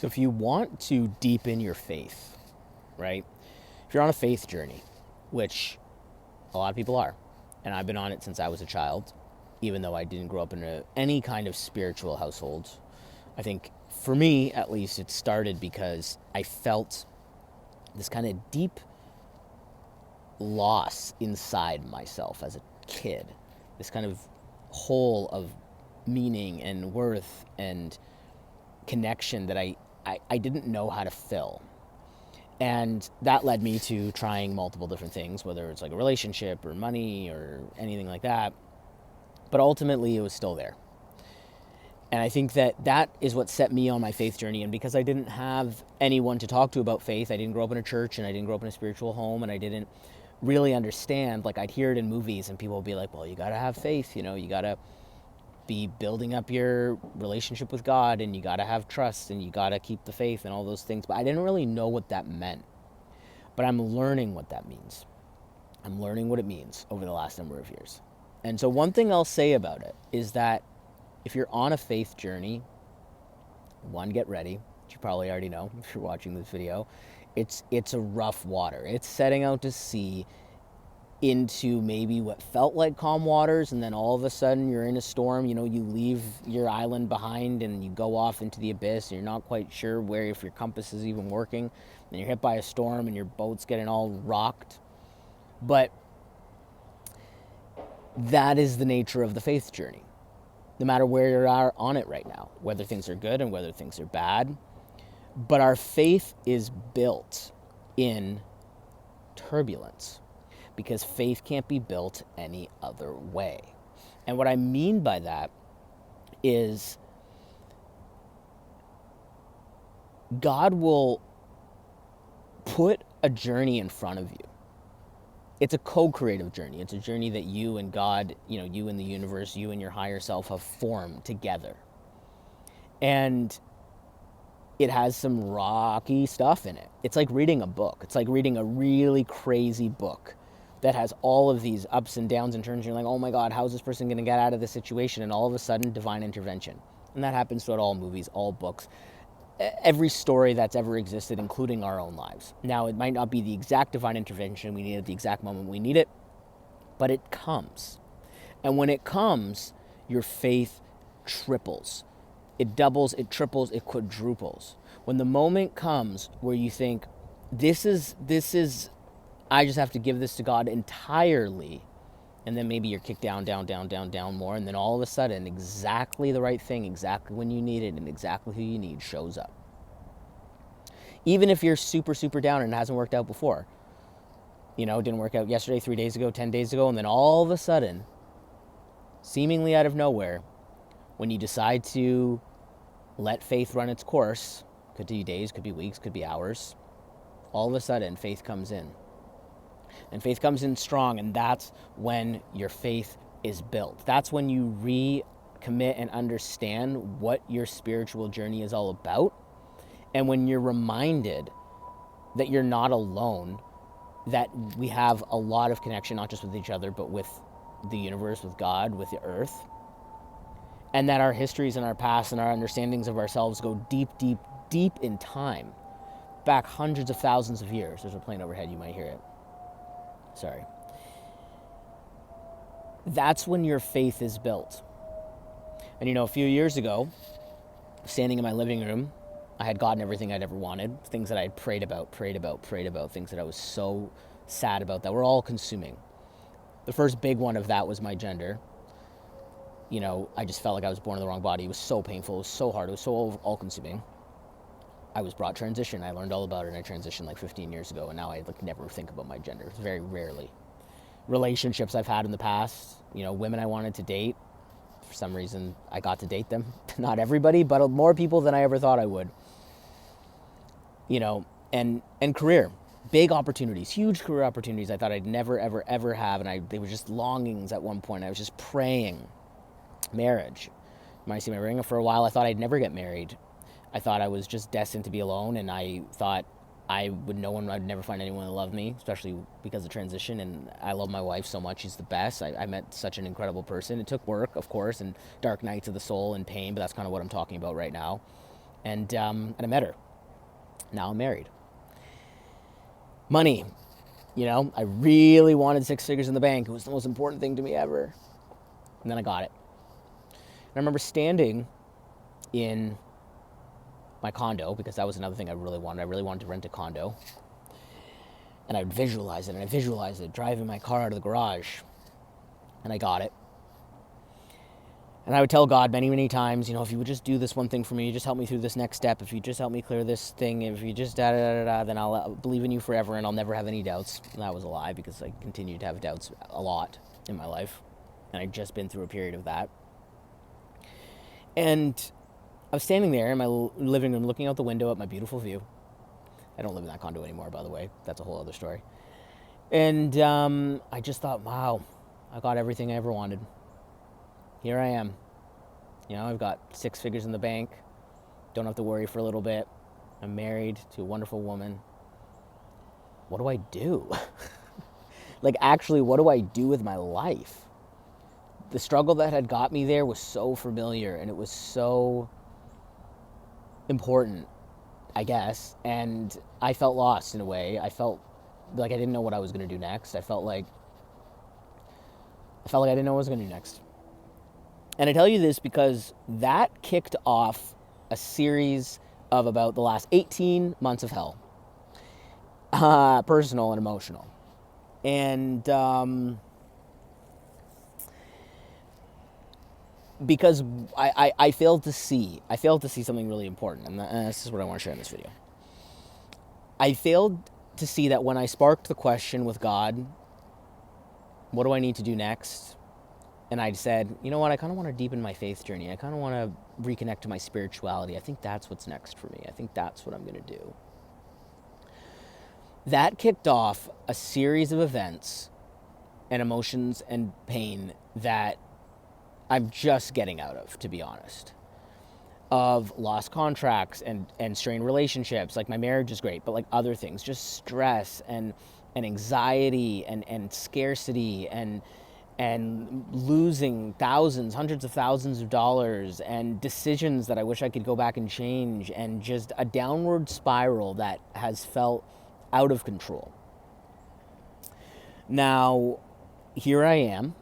So if you want to deepen your faith, right? If you're on a faith journey, which a lot of people are, and I've been on it since I was a child, even though I didn't grow up in any kind of spiritual household. I think for me, at least, it started because I felt this kind of deep loss inside myself as a kid. This kind of hole of meaning and worth and connection that I didn't know how to fill. And that led me to trying multiple different things, whether it's like a relationship or money or anything like that. But ultimately, it was still there. And I think that that is what set me on my faith journey. And because I didn't have anyone to talk to about faith, I didn't grow up in a church and I didn't grow up in a spiritual home and I didn't really understand. Like, I'd hear it in movies and people would be like, well, you got to have faith, you got to be building up your relationship with God and you got to have trust and you got to keep the faith and all those things. But I didn't really know what that meant. But I'm learning what that means. I'm learning what it means over the last number of years. And so one thing I'll say about it is that if you're on a faith journey, one, get ready, which you probably already know if you're watching this video. It's a rough water. It's setting out to sea into maybe what felt like calm waters, and then all of a sudden you're in a storm. You leave your island behind and you go off into the abyss and you're not quite sure where, if your compass is even working, and you're hit by a storm and your boat's getting all rocked. But that is the nature of the faith journey, no matter where you are on it right now, whether things are good and whether things are bad. But our faith is built in turbulence, because faith can't be built any other way. And what I mean by that is God will put a journey in front of you. It's a co-creative journey. It's a journey that you and God, you and the universe, you and your higher self have formed together. And it has some rocky stuff in it. It's like reading a book. It's like reading a really crazy book that has all of these ups and downs and turns. You're like, oh my God, how is this person going to get out of this situation? And all of a sudden, divine intervention. And that happens throughout all movies, all books, every story that's ever existed, including our own lives. Now, it might not be the exact divine intervention we need at the exact moment we need it, but it comes. And when it comes, your faith triples. It doubles, it triples, it quadruples. When the moment comes where you think, this is, I just have to give this to God entirely, and then maybe you're kicked down, down, down, down, down more, and then all of a sudden, exactly the right thing, exactly when you need it, and exactly who you need shows up. Even if you're super, super down and it hasn't worked out before. It didn't work out yesterday, 3 days ago, 10 days ago, and then all of a sudden, seemingly out of nowhere, when you decide to let faith run its course, could be days, could be weeks, could be hours, all of a sudden, faith comes in. And faith comes in strong, and that's when your faith is built. That's when you recommit and understand what your spiritual journey is all about. And when you're reminded that you're not alone, that we have a lot of connection, not just with each other, but with the universe, with God, with the earth. And that our histories and our past and our understandings of ourselves go deep, deep, deep in time, back hundreds of thousands of years. There's a plane overhead, you might hear it. Sorry. That's when your faith is built. And a few years ago, standing in my living room, I had gotten everything I'd ever wanted, things that I had prayed about, things that I was so sad about that were all consuming. The first big one of that was my gender. I just felt like I was born in the wrong body. It was so painful. It was so hard. It was so all-consuming. I was brought transition. I learned all about it, and I transitioned like 15 years ago, and now I never think about my gender. It's very rarely. Relationships I've had in the past, women I wanted to date. For some reason, I got to date them. Not everybody, but more people than I ever thought I would. And career. Big opportunities, huge career opportunities I thought I'd never, ever, ever have, and they were just longings at one point. I was just praying. Marriage. You might see my ring. For a while, I thought I'd never get married. I thought I was just destined to be alone, and I thought I'd never find anyone to love me, especially because of transition. And I love my wife so much. She's the best. I met such an incredible person. It took work, of course, and dark nights of the soul and pain, but that's kind of what I'm talking about right now. And I met her. Now I'm married. Money. I really wanted 6 figures in the bank. It was the most important thing to me ever. And then I got it. And I remember standing in my condo, because that was another thing I really wanted. I really wanted to rent a condo. And I would visualize it, and I visualized it, driving my car out of the garage. And I got it. And I would tell God many, many times, if you would just do this one thing for me, just help me through this next step, if you just help me clear this thing, if you just da-da-da-da-da, then I'll believe in you forever and I'll never have any doubts. And that was a lie, because I continued to have doubts a lot in my life. And I'd just been through a period of that. And I was standing there in my living room looking out the window at my beautiful view. I don't live in that condo anymore, by the way. That's a whole other story. And I just thought, wow, I got everything I ever wanted. Here I am. I've got 6 figures in the bank. Don't have to worry for a little bit. I'm married to a wonderful woman. What do I do? Actually, what do I do with my life? The struggle that had got me there was so familiar, and it was so important, I guess. And I felt lost in a way. I felt like I didn't know what I was going to do next. I felt like I didn't know what I was going to do next. And I tell you this because that kicked off a series of about the last 18 months of hell, personal and emotional. And because I failed to see something really important, and this is what I want to share in this video. I failed to see that when I sparked the question with God, what do I need to do next? And I said, you know what, I kind of want to deepen my faith journey. I kind of want to reconnect to my spirituality. I think that's what's next for me. I think that's what I'm going to do. That kicked off a series of events and emotions and pain that I'm just getting out of, to be honest. Of lost contracts and strained relationships. Like, my marriage is great, but like other things, just stress and anxiety and scarcity and losing thousands, hundreds of thousands of dollars, and decisions that I wish I could go back and change, and just a downward spiral that has felt out of control. Now, here I am,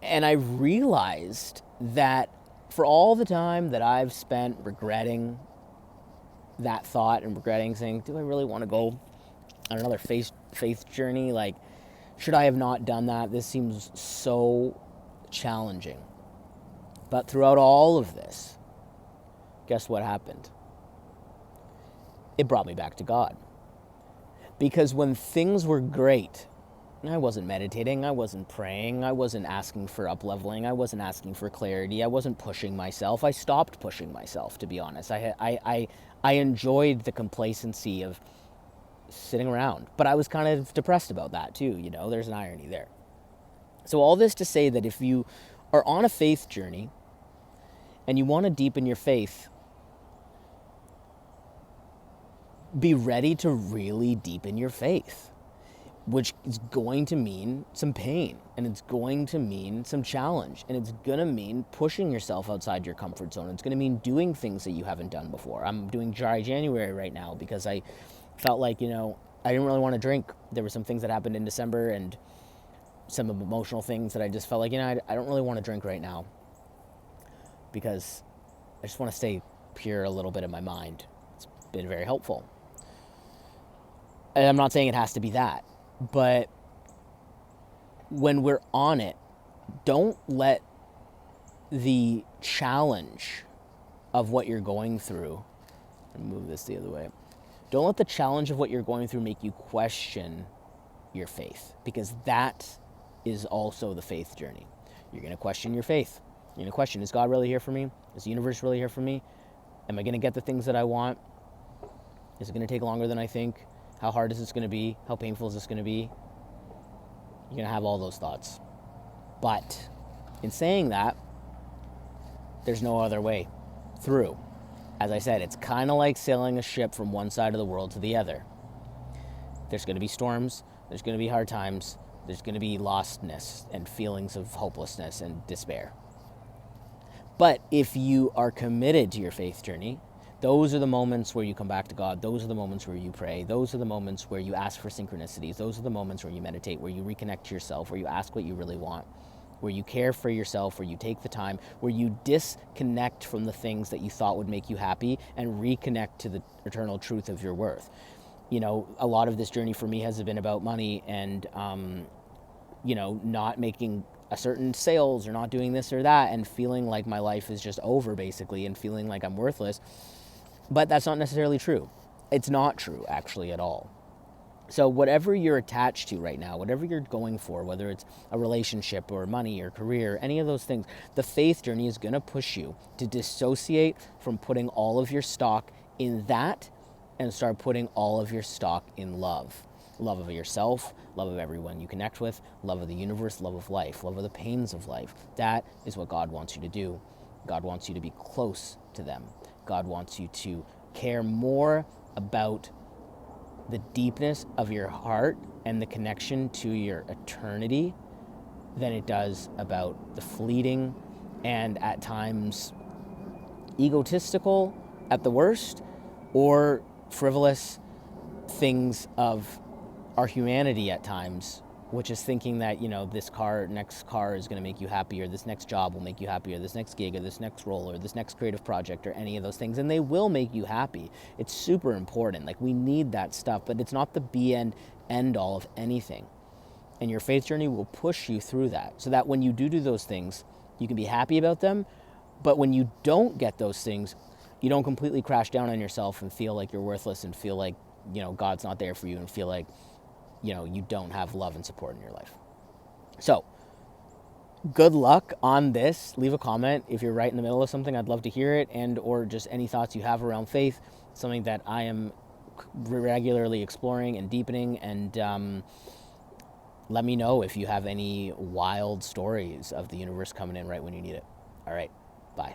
and I realized that for all the time that I've spent regretting that thought and regretting saying, do I really want to go on another faith journey? Like, should I have not done that? This seems so challenging. But throughout all of this, guess what happened? It brought me back to God. Because when things were great, I wasn't meditating, I wasn't praying, I wasn't asking for up-leveling, I wasn't asking for clarity, I wasn't pushing myself. I stopped pushing myself, to be honest. I enjoyed the complacency of sitting around, but I was kind of depressed about that too. There's an irony there. So all this to say that if you are on a faith journey and you want to deepen your faith, be ready to really deepen your faith, which is going to mean some pain, and it's going to mean some challenge, and it's going to mean pushing yourself outside your comfort zone. It's going to mean doing things that you haven't done before. I'm doing Dry January right now because I felt like, I didn't really want to drink. There were some things that happened in December and some emotional things that I just felt like, I don't really want to drink right now because I just want to stay pure a little bit in my mind. It's been very helpful. And I'm not saying it has to be that, but when we're on it, don't let the challenge of what you're going through, let me move this the other way. Don't let the challenge of what you're going through make you question your faith, because that is also the faith journey. You're going to question your faith. You're going to question, is God really here for me? Is the universe really here for me? Am I going to get the things that I want? Is it going to take longer than I think? How hard is this going to be? How painful is this going to be? You're going to have all those thoughts. But in saying that, there's no other way through. As I said, it's kind of like sailing a ship from one side of the world to the other. There's going to be storms, there's going to be hard times, there's going to be lostness and feelings of hopelessness and despair. But if you are committed to your faith journey, those are the moments where you come back to God. Those are the moments where you pray. Those are the moments where you ask for synchronicities. Those are the moments where you meditate, where you reconnect to yourself, where you ask what you really want, where you care for yourself, where you take the time, where you disconnect from the things that you thought would make you happy and reconnect to the eternal truth of your worth. You know, a lot of this journey for me has been about money and, you know, not making a certain sales or not doing this or that and feeling like my life is just over basically and feeling like I'm worthless. But that's not necessarily true. It's not true actually at all. So whatever you're attached to right now, whatever you're going for, whether it's a relationship or money or career, any of those things, the faith journey is going to push you to dissociate from putting all of your stock in that and start putting all of your stock in love. Love of yourself, love of everyone you connect with, love of the universe, love of life, love of the pains of life. That is what God wants you to do. God wants you to be close to them. God wants you to care more about the deepness of your heart and the connection to your eternity than it does about the fleeting and at times egotistical at the worst or frivolous things of our humanity at times, which is thinking that, you know, this next car is going to make you happy, or this next job will make you happy, or this next gig, or this next role, or this next creative project, or any of those things. And they will make you happy. It's super important. Like, we need that stuff, but it's not the be end all of anything. And your faith journey will push you through that so that when you do those things, you can be happy about them. But when you don't get those things, you don't completely crash down on yourself and feel like you're worthless and feel like, you know, God's not there for you and feel like, you know, you don't have love and support in your life. So good luck on this. Leave a comment if you're right in the middle of something. I'd love to hear it, and or just any thoughts you have around faith, something that I am regularly exploring and deepening. And let me know if you have any wild stories of the universe coming in right when you need it. All right, bye.